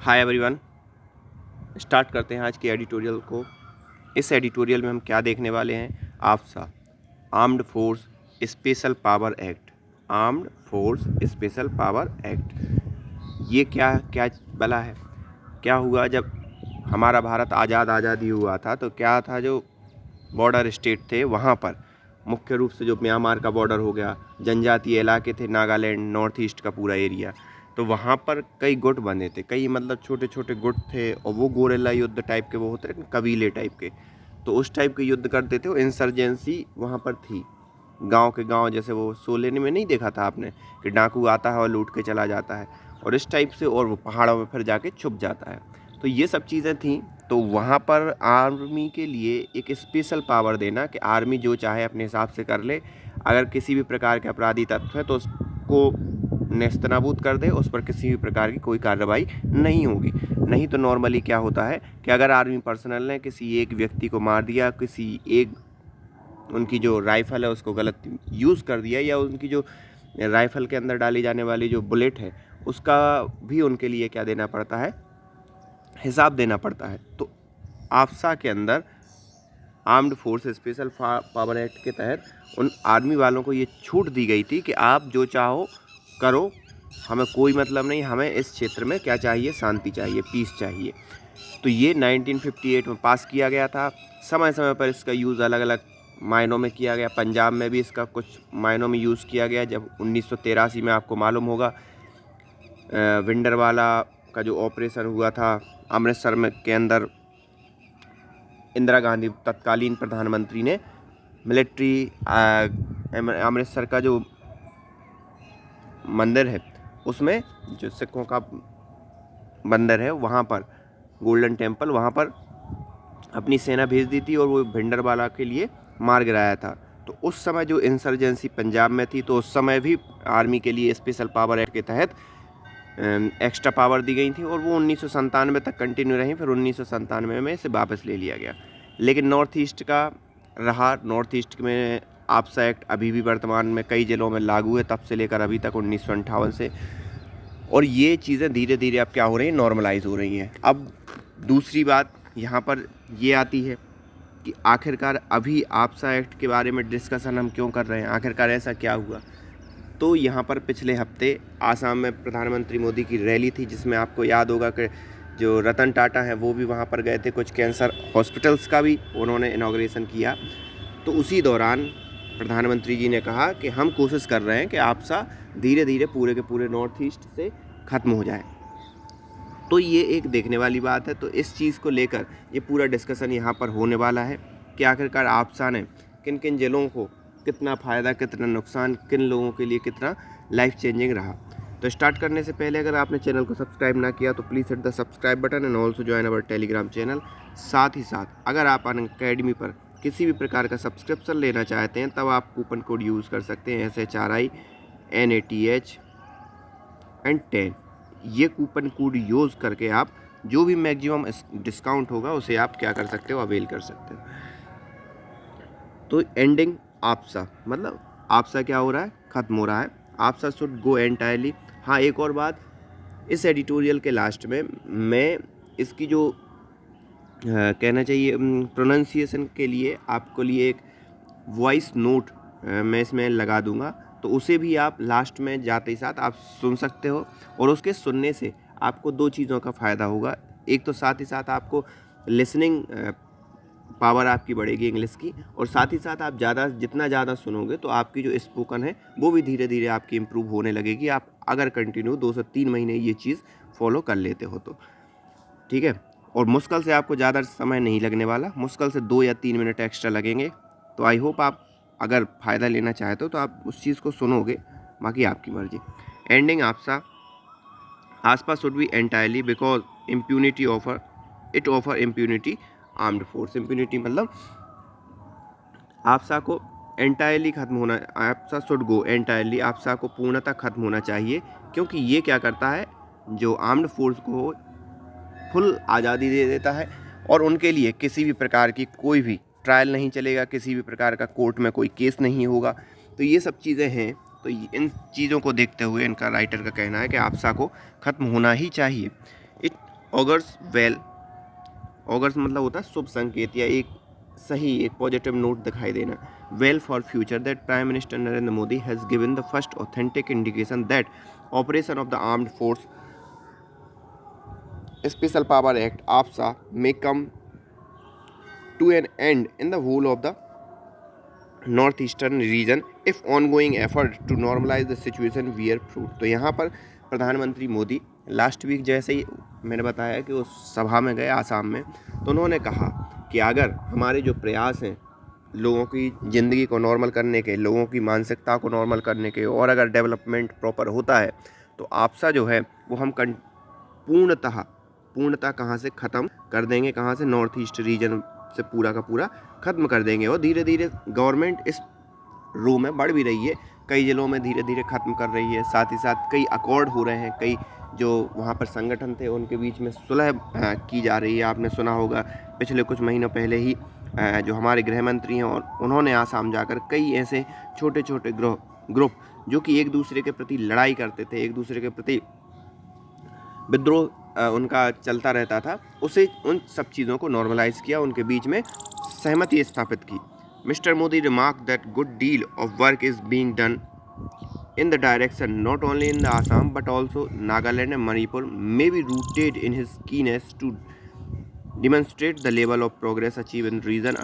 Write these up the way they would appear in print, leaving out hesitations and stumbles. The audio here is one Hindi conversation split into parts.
Hi everyone. स्टार्ट करते हैं आज के एडिटोरियल को। इस एडिटोरियल में हम क्या देखने वाले हैं? AFSPA, armed force special power act. Armed force special power act ये क्या क्या भला है? क्या हुआ जब हमारा भारत आज़ादी हुआ था तो क्या था, जो बॉर्डर स्टेट थे वहाँ पर मुख्य रूप से जो म्यांमार का बॉर्डर हो गया, जनजातीय इलाके थे, नागालैंड, नॉर्थ ईस्ट का पूरा एरिया, तो वहाँ पर कई गुट बने थे, कई मतलब छोटे छोटे गुट थे, और वो गोरेला युद्ध टाइप के, वो होते हैं कबीले टाइप के, तो उस टाइप के युद्ध करते थे। वो इंसर्जेंसी वहाँ पर थी, गांव के गांव, जैसे वो शोले में नहीं देखा था आपने कि डाकू आता है और लूट के चला जाता है, और इस टाइप से, और वो पहाड़ों में फिर जाके छुप जाता है। तो ये सब चीज़ें थी। तो वहाँ पर आर्मी के लिए एक स्पेशल पावर देना कि आर्मी जो चाहे अपने हिसाब से कर ले, अगर किसी भी प्रकार के अपराधी तत्व है तो उसको नेस्तनाबूद कर दे, उस पर किसी भी प्रकार की कोई कार्रवाई नहीं होगी। नहीं तो नॉर्मली क्या होता है कि अगर आर्मी पर्सनल ने किसी एक व्यक्ति को मार दिया, किसी एक उनकी जो राइफ़ल है उसको गलत यूज़ कर दिया, या उनकी जो राइफ़ल के अंदर डाली जाने वाली जो बुलेट है उसका भी उनके लिए क्या देना पड़ता है, हिसाब देना पड़ता है। तो आफ्सा के अंदर armed force special power act के तहत उन आर्मी वालों को ये छूट दी गई थी कि आप जो चाहो करो, हमें कोई मतलब नहीं, हमें इस क्षेत्र में क्या चाहिए, शांति चाहिए, पीस चाहिए। तो ये 1958 में पास किया गया था। समय समय पर इसका यूज़ अलग अलग मायनों में किया गया। पंजाब में भी इसका कुछ मायनों में यूज़ किया गया। जब 1983 में, आपको मालूम होगा, विंडरवाला का जो ऑपरेशन हुआ था अमृतसर में के अंदर, इंदिरा गांधी तत्कालीन प्रधानमंत्री ने मिलिट्री अमृतसर का जो मंदिर है उसमें, जो सिखों का मंदिर है वहाँ पर, गोल्डन टेम्पल, वहाँ पर अपनी सेना भेज दी थी और वो भिंडरवाला के लिए मार गिराया था। तो उस समय जो इंसर्जेंसी पंजाब में थी, तो उस समय भी आर्मी के लिए स्पेशल पावर एक्ट के तहत एक्स्ट्रा पावर दी गई थी, और वो 1997 तक कंटिन्यू रही। फिर 1997 में इसे वापस ले लिया गया। लेकिन नॉर्थ ईस्ट का रहा, नॉर्थ ईस्ट में आफ्सा एक्ट अभी भी वर्तमान में कई जिलों में लागू है, तब से लेकर अभी तक 1958 से। और ये चीज़ें धीरे धीरे अब क्या हो रही हैं, नॉर्मलाइज हो रही हैं। अब दूसरी बात यहाँ पर ये आती है कि आखिरकार अभी आफ्सा एक्ट के बारे में डिस्कशन हम क्यों कर रहे हैं, आखिरकार ऐसा क्या हुआ? तो यहाँ पर पिछले हफ्ते आसाम में प्रधानमंत्री मोदी की रैली थी, जिसमें आपको याद होगा कि जो रतन टाटा हैं वो भी वहाँ पर गए थे। कुछ कैंसर हॉस्पिटल्स का भी उन्होंने इनॉग्रेशन किया। तो उसी दौरान प्रधानमंत्री जी ने कहा कि हम कोशिश कर रहे हैं कि आफ्सा धीरे धीरे पूरे के पूरे नॉर्थ ईस्ट से ख़त्म हो जाए। तो ये एक देखने वाली बात है। तो इस चीज़ को लेकर ये पूरा डिस्कशन यहाँ पर होने वाला है कि आखिरकार आफ्सा ने किन किन जिलों को कितना फ़ायदा, कितना नुकसान, किन लोगों के लिए कितना लाइफ चेंजिंग रहा। तो स्टार्ट करने से पहले अगर आपने चैनल को सब्सक्राइब ना किया तो please hit the subscribe button and also join our Telegram channel. साथ ही साथ अगर आप अनअकैडमी पर किसी भी प्रकार का सब्सक्रिप्शन लेना चाहते हैं, तब आप कूपन कोड यूज़ कर सकते हैं, SHRI NATH and 10। ये कूपन कोड यूज़ करके आप जो भी मैक्सिमम डिस्काउंट होगा उसे आप क्या कर सकते हो, अवेल कर सकते हो। तो एंडिंग आफ्सा, मतलब आफ्सा क्या हो रहा है, ख़त्म हो रहा है। आफ्सा शुड गो एंटायरली। हाँ, एक और बात, इस एडिटोरियल के लास्ट में मैं इसकी जो कहना चाहिए प्रोनाउंसिएशन के लिए आपको लिए एक वॉइस नोट मैं इसमें लगा दूंगा, तो उसे भी आप लास्ट में जाते ही साथ आप सुन सकते हो। और उसके सुनने से आपको दो चीज़ों का फ़ायदा होगा। एक तो साथ ही साथ आपको लिसनिंग पावर आपकी बढ़ेगी इंग्लिश की, और साथ ही साथ आप जितना ज़्यादा सुनोगे तो आपकी जो स्पोकन है वो भी धीरे धीरे आपकी इम्प्रूव होने लगेगी। आप अगर कंटिन्यू 2 से 3 महीने ये चीज़ फॉलो कर लेते हो तो ठीक है। और मुश्किल से आपको ज़्यादा समय नहीं लगने वाला, मुश्किल से 2 या 3 मिनट एक्स्ट्रा लगेंगे। तो आई होप आप अगर फ़ायदा लेना चाहते हो तो आप उस चीज़ को सुनोगे, बाकी आपकी मर्ज़ी। एंडिंग आफ्सा, आसपास should be entirely because impunity offer impunity armed force. Impunity मतलब आफ्सा को एंटायरली ख़त्म होना, आफ्सा शुड गो एंटायरली, आफ्सा को पूर्णतः ख़त्म होना चाहिए, क्योंकि ये क्या करता है, जो आर्म्ड फोर्स को फुल आज़ादी दे देता है, और उनके लिए किसी भी प्रकार की कोई भी ट्रायल नहीं चलेगा, किसी भी प्रकार का कोर्ट में कोई केस नहीं होगा। तो ये सब चीज़ें हैं। तो इन चीज़ों को देखते हुए इनका राइटर का कहना है कि आफ्सा को ख़त्म होना ही चाहिए। ऑगर्स वेल, ऑगर्स मतलब होता है शुभ संकेत या एक सही, एक पॉजिटिव नोट दिखाई देना। Well for future that prime minister Narendra Modi has given the first authentic indication that operation of the armed force special power act AFSA may come to an end in the whole of the northeastern region if ongoing effort to normalize the situation bear fruit। तो यहाँ पर प्रधानमंत्री मोदी लास्ट वीक जैसे ही मैंने बताया कि वो सभा में गए आसाम में, तो उन्होंने कहा कि अगर हमारे जो प्रयास हैं लोगों की ज़िंदगी को नॉर्मल करने के, लोगों की मानसिकता को नॉर्मल करने के, और अगर डेवलपमेंट प्रॉपर होता है तो AFSA जो है वो हम पूर्णतः कहाँ से ख़त्म कर देंगे, कहाँ से नॉर्थ ईस्ट रीजन से पूरा का पूरा ख़त्म कर देंगे। और धीरे धीरे गवर्नमेंट इस रो में बढ़ भी रही है, कई जिलों में धीरे धीरे ख़त्म कर रही है। साथ ही साथ कई अकॉर्ड हो रहे हैं, कई जो वहाँ पर संगठन थे उनके बीच में सुलह की जा रही है। आपने सुना होगा पिछले कुछ महीनों पहले ही जो हमारे गृह मंत्री हैं और उन्होंने आसाम जाकर कई ऐसे छोटे छोटे ग्रुप जो कि एक दूसरे के प्रति लड़ाई करते थे, एक दूसरे के प्रति विद्रोह उनका चलता रहता था, उसे उन सब चीज़ों को नॉर्मलाइज किया, उनके बीच में सहमति स्थापित की। Mister Modi remark that good deal of work is being done in the direction not only in the Assam but also Nagaland and Manipur may be rooted in his keenness to demonstrate the level of progress achieved in region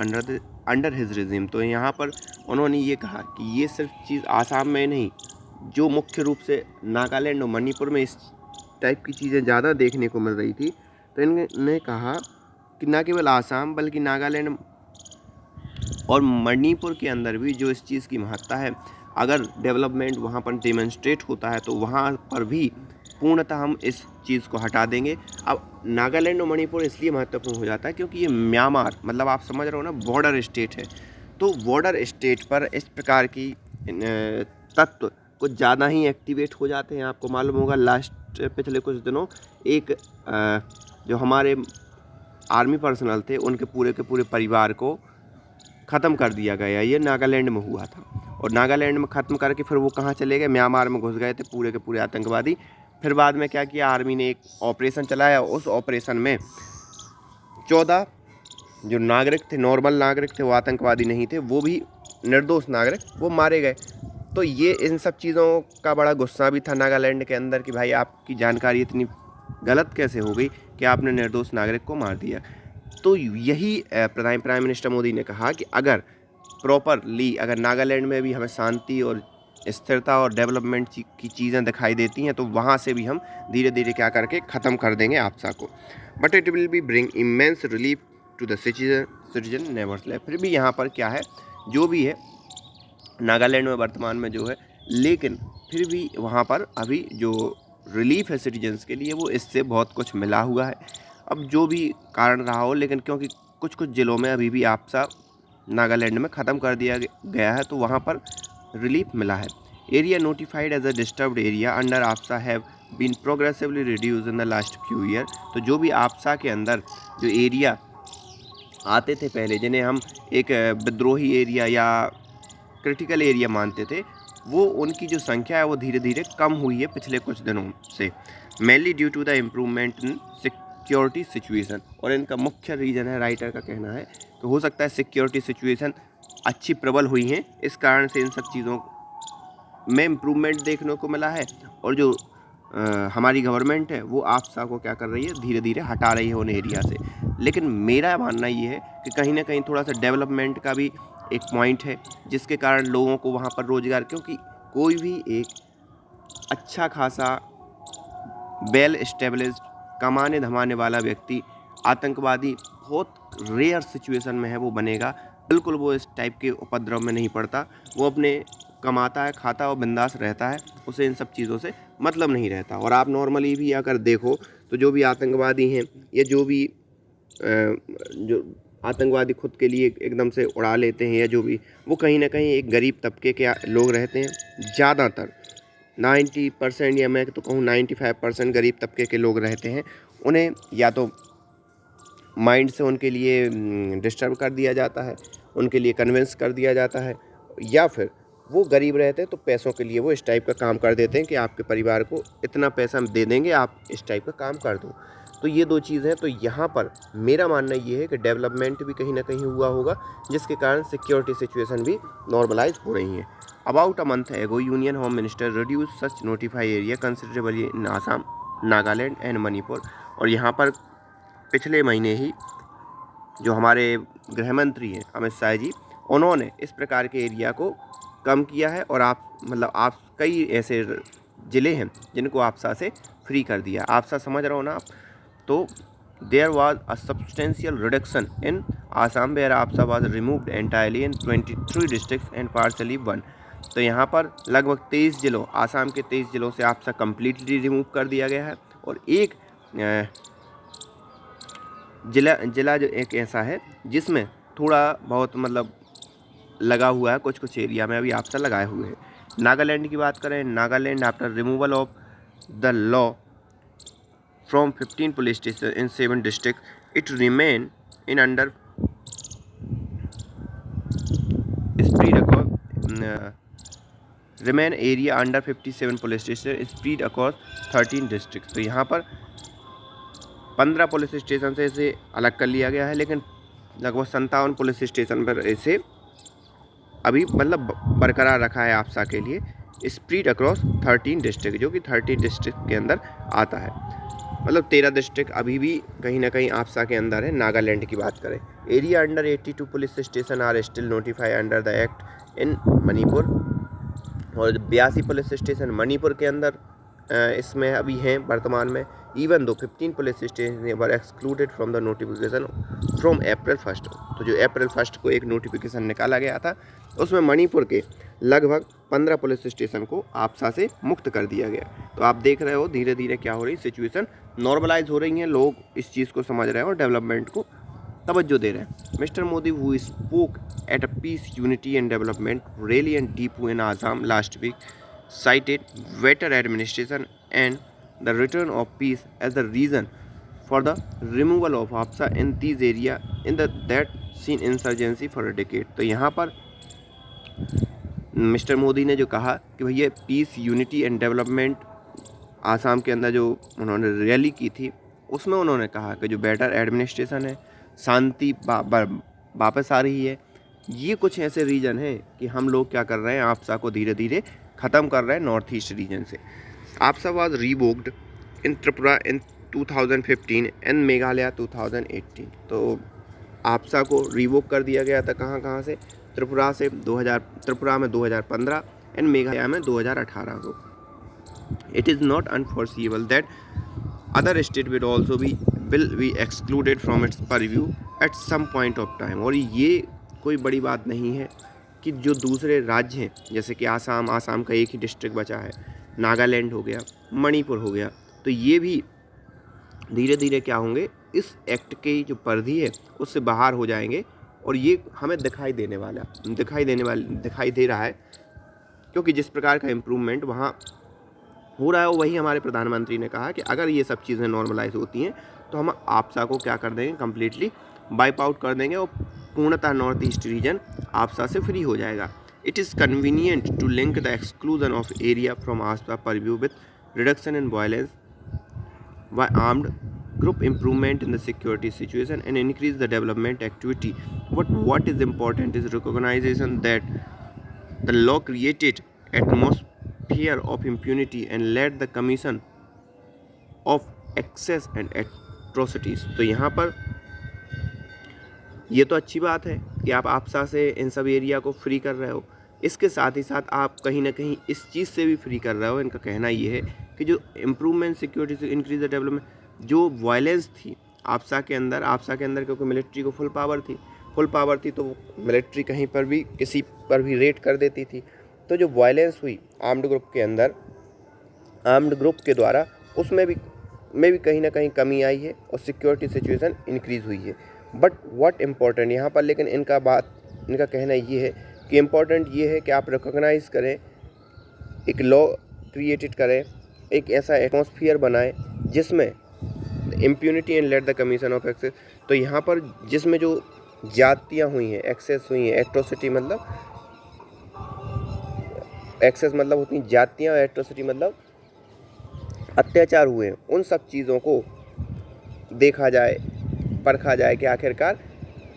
under his regime। तो यहाँ पर उन्होंने ये कहा कि ये सिर्फ चीज़ आसाम में नहीं, जो मुख्य रूप से नागालैंड और मणिपुर में इस टाइप की चीज़ें ज़्यादा देखने को मिल रही थी, तो इन्होंने कहा कि न केवल आसाम बल्कि नागालैंड और मणिपुर के अंदर भी जो इस चीज़ की महत्ता है, अगर डेवलपमेंट वहाँ पर डेमोन्स्ट्रेट होता है तो वहाँ पर भी पूर्णतः हम इस चीज़ को हटा देंगे। अब नागालैंड और मणिपुर इसलिए महत्वपूर्ण हो जाता है क्योंकि ये म्यांमार, मतलब आप समझ रहे हो ना, बॉर्डर स्टेट है। तो बॉर्डर स्टेट पर इस प्रकार की तत्व कुछ ज़्यादा ही एक्टिवेट हो जाते हैं। आपको मालूम होगा पिछले कुछ दिनों एक जो हमारे आर्मी पर्सनल थे उनके पूरे के पूरे परिवार को ख़त्म कर दिया गया। ये नागालैंड में हुआ था, और नागालैंड में ख़त्म करके फिर वो कहाँ चले गए, म्यांमार में घुस गए थे पूरे के पूरे आतंकवादी। फिर बाद में क्या किया, आर्मी ने एक ऑपरेशन चलाया, उस ऑपरेशन में 14 जो नागरिक थे, नॉर्मल नागरिक थे, वो आतंकवादी नहीं थे, वो भी निर्दोष नागरिक, वो मारे गए। तो ये इन सब चीज़ों का बड़ा गुस्सा भी था नागालैंड के अंदर कि भाई आपकी जानकारी इतनी गलत कैसे हो गई कि आपने निर्दोष नागरिक को मार दिया। तो यही प्राइम मिनिस्टर मोदी ने कहा कि अगर प्रॉपरली अगर नागालैंड में भी हमें शांति और स्थिरता और डेवलपमेंट की चीज़ें दिखाई देती हैं तो वहाँ से भी हम धीरे धीरे क्या करके ख़त्म कर देंगे AFSA को। But it will be bring immense relief to the citizen nevertheless. फिर भी यहाँ पर क्या है, जो भी है नागालैंड में वर्तमान में जो है, लेकिन फिर भी वहाँ पर अभी जो रिलीफ है सिटीजन्स के लिए वो इससे बहुत कुछ मिला हुआ है। अब जो भी कारण रहा हो, लेकिन क्योंकि कुछ कुछ ज़िलों में अभी भी AFSA नागालैंड में ख़त्म कर दिया गया है तो वहाँ पर रिलीफ मिला है। Area notified as a disturbed area under AFSA have been progressively reduce in the last few year. तो जो भी AFSA के अंदर जो एरिया आते थे पहले, जिन्हें हम एक विद्रोही एरिया या क्रिटिकल एरिया मानते थे, वो उनकी जो संख्या है वो धीरे धीरे कम हुई है पिछले कुछ दिनों से, mainly due to the improvement in security situation. और इनका मुख्य रीज़न है, राइटर का कहना है कि हो सकता है सिक्योरिटी सिचुएशन अच्छी प्रबल हुई हैं, इस कारण से इन सब चीज़ों में इम्प्रूवमेंट देखने को मिला है। और जो हमारी गवर्नमेंट है वो AFSA को क्या कर रही है, धीरे धीरे हटा रही है उन एरिया से। लेकिन मेरा मानना ये है कि कहीं ना कहीं थोड़ा सा डेवलपमेंट का भी एक पॉइंट है, जिसके कारण लोगों को वहाँ पर रोज़गार, क्योंकि कोई भी एक अच्छा खासा वेल एस्टेब्लिश्ड कमाने धमाने वाला व्यक्ति आतंकवादी बहुत रेयर सिचुएशन में है वो बनेगा, बिल्कुल वो इस टाइप के उपद्रव में नहीं पड़ता। वो अपने कमाता है, खाता और बिंदास रहता है, उसे इन सब चीज़ों से मतलब नहीं रहता। और आप नॉर्मली भी अगर देखो तो जो भी आतंकवादी हैं या जो भी जो आतंकवादी खुद के लिए एकदम से उड़ा लेते हैं या जो भी, वो कहीं ना कहीं एक गरीब तबके के लोग रहते हैं। ज़्यादातर 90% या मैं तो कहूँ 95% गरीब तबके के लोग रहते हैं। उन्हें या तो माइंड से उनके लिए डिस्टर्ब कर दिया जाता है, उनके लिए कन्विंस कर दिया जाता है, या फिर वो गरीब रहते हैं तो पैसों के लिए वो इस टाइप का काम कर देते हैं कि आपके परिवार को इतना पैसा हम दे देंगे, आप इस टाइप का काम कर दो। तो ये 2 चीज़ हैं। तो यहाँ पर मेरा मानना ये है कि डेवलपमेंट भी कहीं ना कहीं हुआ होगा, जिसके कारण सिक्योरिटी सिचुएशन भी नॉर्मलाइज हो रही है। अबाउट अ मंथ एगो union home minister reduce such notify area considerably in Assam, Nagaland and Manipur. और यहाँ पर पिछले महीने ही जो हमारे गृह मंत्री हैं अमित शाह जी, उन्होंने इस प्रकार के एरिया को कम किया है। और आप कई ऐसे ज़िले हैं जिनको आपसा से फ्री कर दिया। आपसा समझ रहे हो ना आप? तो there was a substantial reduction in Assam where AFSPA was removed entirely in 23 districts and partially 1। तो यहाँ पर लगभग 23 ज़िलों, आसाम के 23 ज़िलों से आपसा कम्प्लीटली रिमूव कर दिया गया है। और एक ज़िला जो एक ऐसा है जिसमें थोड़ा बहुत लगा हुआ है, कुछ एरिया में अभी आपसा लगाए हुए हैं। नागालैंड की बात करें, Nagaland after removal of the law from 15 police station in 7 district, it remain in under spread across remain area under 57 police station spread across 13 district. तो यहाँ पर 15 पुलिस स्टेशन से इसे अलग कर लिया गया है, लेकिन लगभग 57 पुलिस स्टेशन पर इसे अभी बरकरार रखा है आपसा के लिए। स्प्रेड अक्रॉस 13 डिस्ट्रिक्ट, जो कि 30 डिस्ट्रिक्ट के अंदर आता है। 13 डिस्ट्रिक्ट अभी भी कहीं ना कहीं आपसा के अंदर है। नागालैंड की बात करें, area under 82 police station are still notify under the act in Manipur. और 82 पुलिस स्टेशन मणिपुर के अंदर इसमें अभी हैं वर्तमान में। Even though 15 police station were excluded from the notification from April 1। तो जो April 1 को एक नोटिफिकेशन निकाला गया था, उसमें मणिपुर के लगभग 15 पुलिस स्टेशन को आपसा से मुक्त कर दिया गया। तो आप देख रहे हो धीरे धीरे क्या हो रही, सिचुएशन नॉर्मलाइज हो रही है, लोग इस चीज़ को समझ रहे हैं और डेवलपमेंट को तवज्जो दे रहे हैं। Mister Modi who spoke at a peace unity and development rally and Diphu in Assam last week cited better administration and the return of peace as the reason for the removal of APSA in these area in that seen insurgency for a decade। तो यहाँ पर मिस्टर मोदी ने जो कहा कि भैया piece unity and development Assam के अंदर जो उन्होंने रैली की थी, उसमें उन्होंने कहा कि जो बेटर एडमिनिस्ट्रेशन है, शांति वापस आ रही है। ये कुछ ऐसे रीजन हैं कि हम लोग क्या कर रहे हैं, आपसा को धीरे धीरे ख़त्म कर रहे हैं नॉर्थ ईस्ट रीजन से। AFSPA was revoked in Tripura in 2015 and Meghalaya 2018। तो आपसा को रिवोक कर दिया गया था कहाँ से? त्रिपुरा से त्रिपुरा में 2015 एंड मेघालय में 2018 को। It is not unforeseeable that other state will be excluded from its purview at some point of time. और ये कोई बड़ी बात नहीं है कि जो दूसरे राज्य हैं, जैसे कि आसाम का एक ही डिस्ट्रिक्ट बचा है, नागालैंड हो गया, मणिपुर हो गया, तो ये भी धीरे धीरे क्या होंगे, इस एक्ट की जो परिधि है उससे बाहर हो जाएंगे। और ये हमें दिखाई दे रहा है, क्योंकि जिस प्रकार का इम्प्रूवमेंट वहाँ हो रहा है, वही हमारे प्रधानमंत्री ने कहा कि अगर ये सब चीज़ें नॉर्मलाइज होती हैं तो हम आपसा को क्या कर देंगे, कम्प्लीटली वाइप आउट कर देंगे और पूर्णतः नॉर्थ ईस्ट रीजन आपसा से फ्री हो जाएगा। It is convenient to link the exclusion of area from AFSPA purview with reduction in violence by armed group, improvement in the security situation and increase the development activity. But what is important is recognition that the law created atmosphere of impunity and led the commission of excess and atrocities। तो यहाँ पर ये तो अच्छी बात है कि आप आपसा से इन सब एरिया को फ्री कर रहे हो, इसके साथ ही साथ आप कहीं ना कहीं इस चीज़ से भी फ्री कर रहे हो। इनका कहना ये है कि जो इम्प्रूवमेंट सिक्योरिटी से इंक्रीज द डेवलपमेंट, जो वायलेंस थी आपसा के अंदर क्योंकि मिलिट्री को फुल पावर थी तो मिलिट्री कहीं पर भी किसी पर भी रेड कर देती थी। तो जो वायलेंस हुई आर्म्ड ग्रुप के द्वारा, उसमें भी कहीं ना कहीं कमी आई है और सिक्योरिटी सिचुएशन इंक्रीज़ हुई है। बट व्हाट इम्पोर्टेंट यहाँ पर, लेकिन इनका कहना ये है कि इम्पोर्टेंट ये है कि आप रिकॉग्नाइज़ करें, एक लॉ क्रिएटेड करें, एक ऐसा एटमॉस्फेयर बनाएं जिसमें impunity and let the commission of excess. तो यहाँ पर जिसमें जो ज्यादतियाँ हुई हैं, एक्सेस हुई हैं, एट्रोसिटी मतलब एक्सेस मतलब होती हैं जातियाँ, और एट्रोसिटी मतलब अत्याचार हुए हैं, उन सब चीज़ों को देखा जाए, परखा जाए कि आखिरकार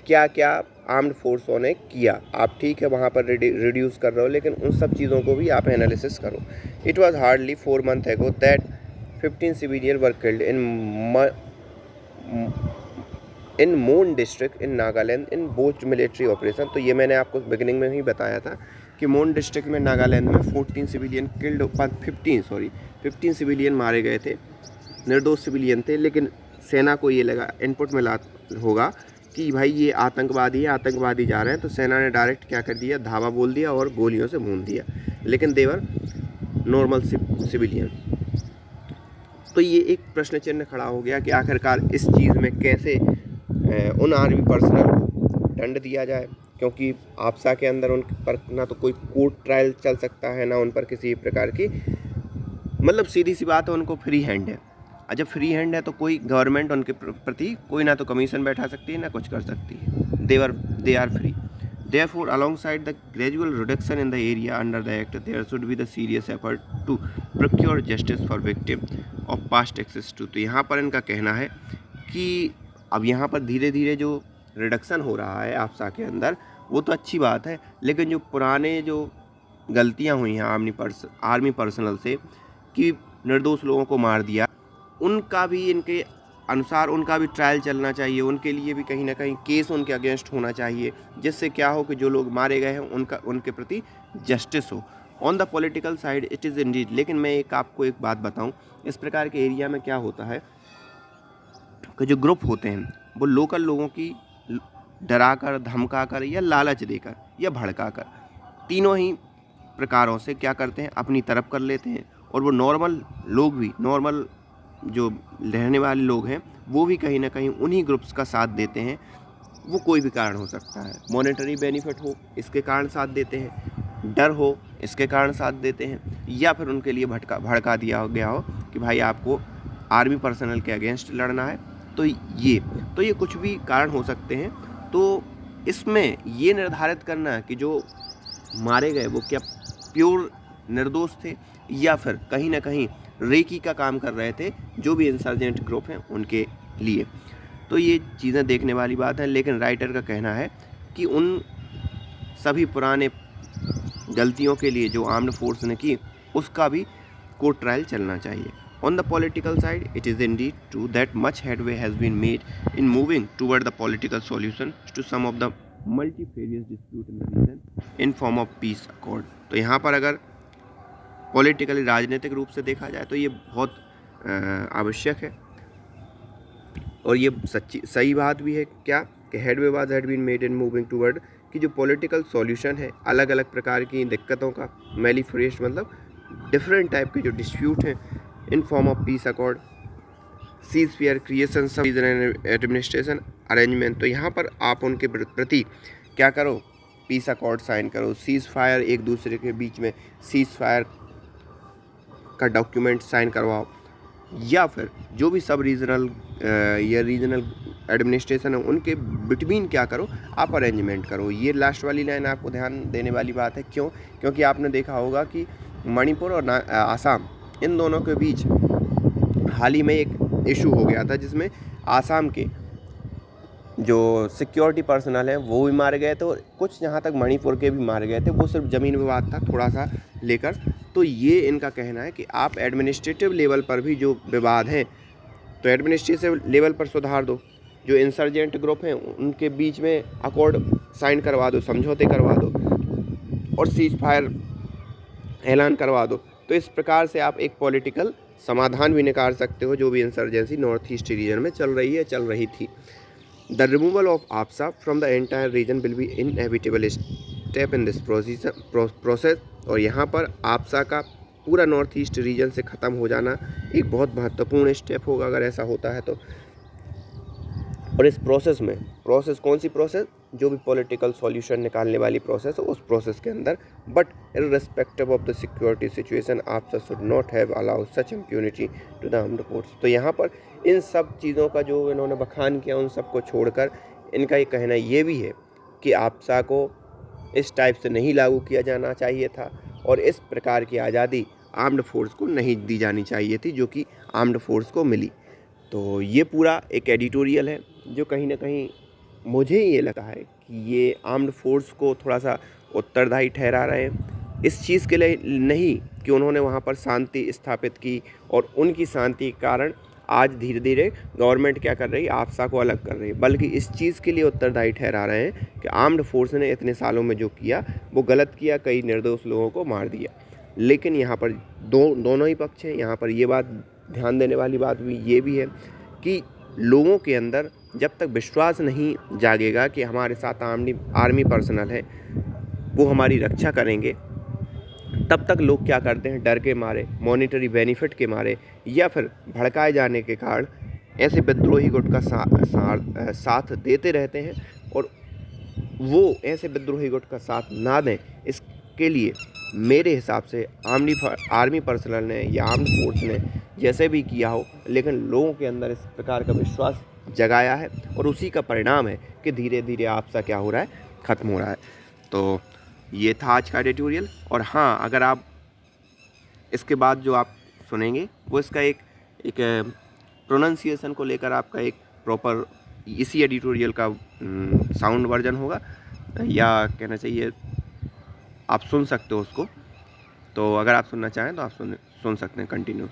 क्या क्या आर्म्ड फोर्सों ने किया। आप ठीक है वहाँ पर रिड्यूस कर रहे हो, लेकिन उन सब चीज़ों को भी आप एनालिसिस करो। It was hardly 4 months ago that 15 civilians were killed in मोन डिस्ट्रिक्ट इन नागालैंड इन बोच मिलिट्री ऑपरेशन। तो ये मैंने आपको बिगिनिंग में ही बताया था कि मोन डिस्ट्रिक्ट में नागालैंड में 15 सिविलियन मारे गए थे, निर्दोष सिविलियन थे। लेकिन सेना को ये लगा, इनपुट मिला होगा कि भाई ये आतंकवादी है, आतंकवादी जा रहे हैं, तो सेना ने डायरेक्ट क्या कर दिया, धावा बोल दिया और गोलियों से भून दिया। लेकिन देवर नॉर्मल सिविलियन। तो ये एक प्रश्न चिन्ह खड़ा हो गया कि आखिरकार इस चीज़ में कैसे उन आर्मी पर्सनल को दंड दिया जाए, क्योंकि आपसा के अंदर उन पर ना तो कोई कोर्ट ट्रायल चल सकता है, ना उन पर किसी प्रकार की, मतलब सीधी सी बात है, उनको फ्री हैंड है। जब फ्री हैंड है तो कोई गवर्नमेंट उनके प्रति कोई ना तो कमीशन बैठा सकती है, ना कुछ कर सकती है। They are free. Therefore, alongside the gradual reduction in the area under the Act, there should be the serious effort to procure justice for victims of past access to। तो यहाँ पर इनका कहना है कि अब यहाँ पर धीरे धीरे जो रिडक्शन हो रहा है आपसा के अंदर, वो तो अच्छी बात है, लेकिन जो पुराने जो गलतियाँ हुई हैं आर्मी पर्सनल से कि निर्दोष लोगों को मार दिया, उनका भी इनके अनुसार उनका भी ट्रायल चलना चाहिए, उनके लिए भी कहीं ना कहीं केस उनके अगेंस्ट होना चाहिए, जिससे क्या हो कि जो लोग मारे गए हैं उनके प्रति जस्टिस हो। On the political side it is Indeed. लेकिन मैं आपको एक बात बताऊं, इस प्रकार के एरिया में क्या होता है कि जो ग्रुप होते हैं वो लोकल लोगों की डरा कर, धमका कर, या लालच देकर, या भड़का कर, तीनों ही प्रकारों से क्या करते हैं, अपनी तरफ कर लेते हैं। और वो नॉर्मल लोग भी, नॉर्मल जो रहने वाले लोग हैं, वो भी कहीं ना कहीं उन्हीं ग्रुप्स का साथ देते हैं। वो कोई भी कारण हो सकता है, मॉनेटरी बेनिफिट हो इसके कारण साथ देते हैं, डर हो इसके कारण साथ देते हैं, या फिर उनके लिए भड़का दिया गया हो कि भाई आपको आर्मी पर्सनल के अगेंस्ट लड़ना है। तो ये कुछ भी कारण हो सकते हैं। तो इसमें ये निर्धारित करना कि जो मारे गए वो क्या प्योर निर्दोष थे, या फिर कहीं ना कहीं रेकी का काम कर रहे थे जो भी इंसर्जेंट ग्रुप हैं उनके लिए, तो ये चीज़ें देखने वाली बात है। लेकिन राइटर का कहना है कि उन सभी पुराने गलतियों के लिए जो आर्म्ड फोर्स ने की, उसका भी कोर्ट ट्रायल चलना चाहिए। On the political side it is indeed true that much headway has been made in moving toward the political solution to some of the multifarious dispute in the region in form of peace accord. तो यहाँ पर अगर पॉलिटिकली, राजनीतिक रूप से देखा जाए तो ये बहुत आवश्यक है, और ये सही बात भी है क्या कि headway was had been made in moving toward, कि जो पॉलिटिकल सॉल्यूशन है अलग अलग प्रकार की दिक्कतों का, मैलीफ्रेश मतलब डिफरेंट टाइप के जो डिस्प्यूट हैं, in form of peace accord, ceasefire creation, administration arrangement. तो यहाँ पर आप उनके प्रति क्या करो, पीस अकॉर्ड साइन करो, सीज फायर, एक दूसरे के बीच में सीज फायर का डॉक्यूमेंट साइन करवाओ, या फिर जो भी सब रीजनल या रीजनल एडमिनिस्ट्रेशन है उनके बिटवीन क्या करो, आप अरेंजमेंट करो। ये लास्ट वाली लाइन आपको ध्यान देने वाली बात है। क्यों? क्योंकि आपने देखा होगा कि मणिपुर और आसाम, इन दोनों के बीच हाल ही में एक इशू हो गया था, जिसमें आसाम के जो सिक्योरिटी पर्सनल हैं वो भी मारे गए थे, और कुछ जहाँ तक मणिपुर के भी मारे गए थे। वो सिर्फ ज़मीन विवाद था थोड़ा सा लेकर। तो ये इनका कहना है कि आप एडमिनिस्ट्रेटिव लेवल पर भी जो विवाद हैं, तो एडमिनिस्ट्रेटिव लेवल पर सुधार दो, जो इंसर्जेंट ग्रुप हैं उनके बीच में अकॉर्ड साइन करवा दो, समझौते करवा दो, और सीज फायर ऐलान करवा दो। तो इस प्रकार से आप एक पॉलिटिकल समाधान भी निकाल सकते हो, जो भी इंसर्जेंसी नॉर्थ ईस्ट रीजन में चल रही थी। The removal of AFSPA from the entire region will be inevitable step in this process. और यहाँ पर आपसा का पूरा नॉर्थ ईस्ट रीजन से ख़त्म हो जाना एक बहुत महत्वपूर्ण स्टेप होगा अगर ऐसा होता है तो। और इस प्रोसेस कौन सी प्रोसेस, जो भी पॉलिटिकल सॉल्यूशन निकालने वाली प्रोसेस है, उस प्रोसेस के अंदर, but irrespective of the security situation AFSPA should not have allow such impunity to the armed force. तो यहाँ पर इन सब चीज़ों का जो इन्होंने बखान किया, उन सब को छोड़कर इनका ये कहना ये भी है कि आपसा को इस टाइप से नहीं लागू किया जाना चाहिए था, और इस प्रकार की आज़ादी आर्म्ड फोर्स को नहीं दी जानी चाहिए थी, जो कि आर्म्ड फोर्स को मिली। तो ये पूरा एक एडिटोरियल है जो कहीं ना कहीं मुझे ये लगता है कि ये आर्म्ड फोर्स को थोड़ा सा उत्तरदायी ठहरा रहे हैं इस चीज़ के लिए नहीं कि उन्होंने वहाँ पर शांति स्थापित की और उनकी शांति के कारण आज धीरे धीरे गवर्नमेंट क्या कर रही है, आपसा को अलग कर रही है, बल्कि इस चीज़ के लिए उत्तरदायी ठहरा रहे हैं कि आर्म्ड फोर्स ने इतने सालों में जो किया वो गलत किया, कई निर्दोष लोगों को मार दिया। लेकिन यहाँ पर दोनों ही पक्ष हैं। यहाँ पर ये बात ध्यान देने वाली बात भी ये भी है कि लोगों के अंदर जब तक विश्वास नहीं जागेगा कि हमारे साथ आर्मी पर्सनल है, वो हमारी रक्षा करेंगे, तब तक लोग क्या करते हैं, डर के मारे, मॉनिटरी बेनिफिट के मारे या फिर भड़काए जाने के कारण ऐसे विद्रोही गुट का साथ देते रहते हैं। और वो ऐसे विद्रोही गुट का साथ ना दें, इसके लिए मेरे हिसाब से आर्मी पर्सनल ने या आर्म्ड फोर्स ने जैसे भी किया हो, लेकिन लोगों के अंदर इस प्रकार का विश्वास जगाया है और उसी का परिणाम है कि धीरे धीरे आपसा क्या हो रहा है, ख़त्म हो रहा है। तो ये था आज का एडिटोरियल। और हाँ, अगर आप इसके बाद जो आप सुनेंगे वो इसका एक प्रोनाउंसिएशन को लेकर आपका एक प्रॉपर इसी एडिटोरियल का साउंड वर्जन होगा, या कहना चाहिए आप सुन सकते हो उसको। तो अगर आप सुनना चाहें तो आप सुन सकते हैं continue.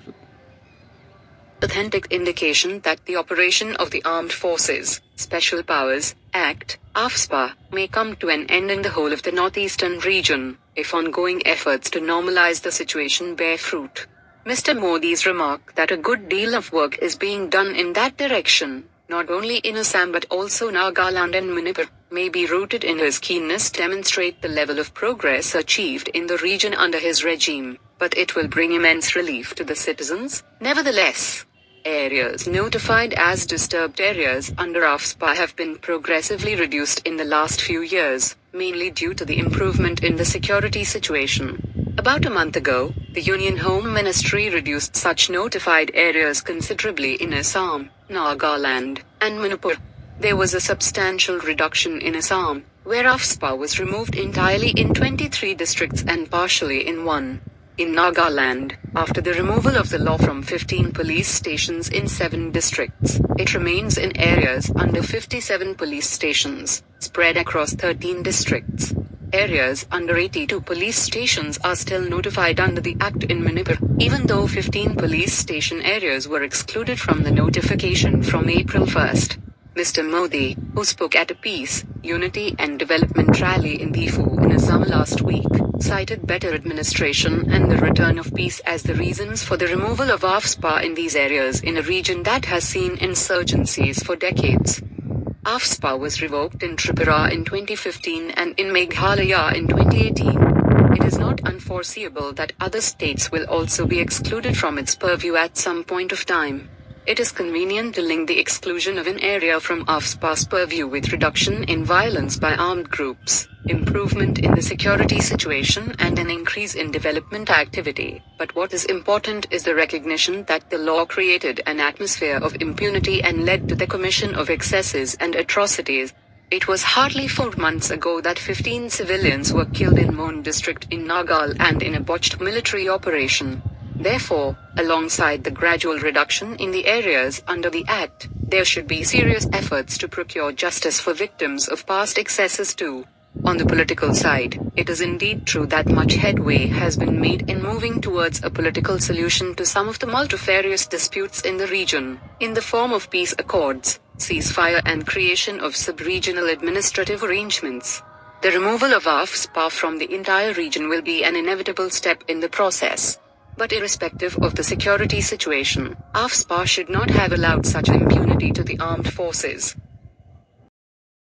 Authentic indication that the operation of the Armed Forces, Special Powers, Act, AFSPA, may come to an end in the whole of the northeastern region, if ongoing efforts to normalize the situation bear fruit. Mr. Modi's remark that a good deal of work is being done in that direction, not only in Assam but also Nagaland and Manipur, may be rooted in his keenness to demonstrate the level of progress achieved in the region under his regime, but it will bring immense relief to the citizens. Nevertheless, areas notified as disturbed areas under AFSPA have been progressively reduced in the last few years, mainly due to the improvement in the security situation. About a month ago, the Union Home Ministry reduced such notified areas considerably in Assam, Nagaland, and Manipur. There was a substantial reduction in Assam, where AFSPA was removed entirely in 23 districts and partially in 1. In Nagaland, after the removal of the law from 15 police stations in 7 districts, it remains in areas under 57 police stations, spread across 13 districts. Areas under 82 police stations are still notified under the Act in Manipur, even though 15 police station areas were excluded from the notification from April 1st. Mr. Modi, who spoke at a Peace, Unity and Development rally in Thifu in Assam last week, cited better administration and the return of peace as the reasons for the removal of AFSPA in these areas in a region that has seen insurgencies for decades. AFSPA was revoked in Tripura in 2015 and in Meghalaya in 2018. It is not unforeseeable that other states will also be excluded from its purview at some point of time. It is convenient to link the exclusion of an area from AFSPA's purview with reduction in violence by armed groups, improvement in the security situation and an increase in development activity. But what is important is the recognition that the law created an atmosphere of impunity and led to the commission of excesses and atrocities. It was hardly 4 months ago that 15 civilians were killed in Mon district in Nagaland in a botched military operation. Therefore, alongside the gradual reduction in the areas under the Act, there should be serious efforts to procure justice for victims of past excesses too. On the political side, it is indeed true that much headway has been made in moving towards a political solution to some of the multifarious disputes in the region, in the form of peace accords, ceasefire and creation of sub-regional administrative arrangements. The removal of AFSPA from the entire region will be an inevitable step in the process. But irrespective of the security situation, AFSPA should not have allowed such impunity to the armed forces.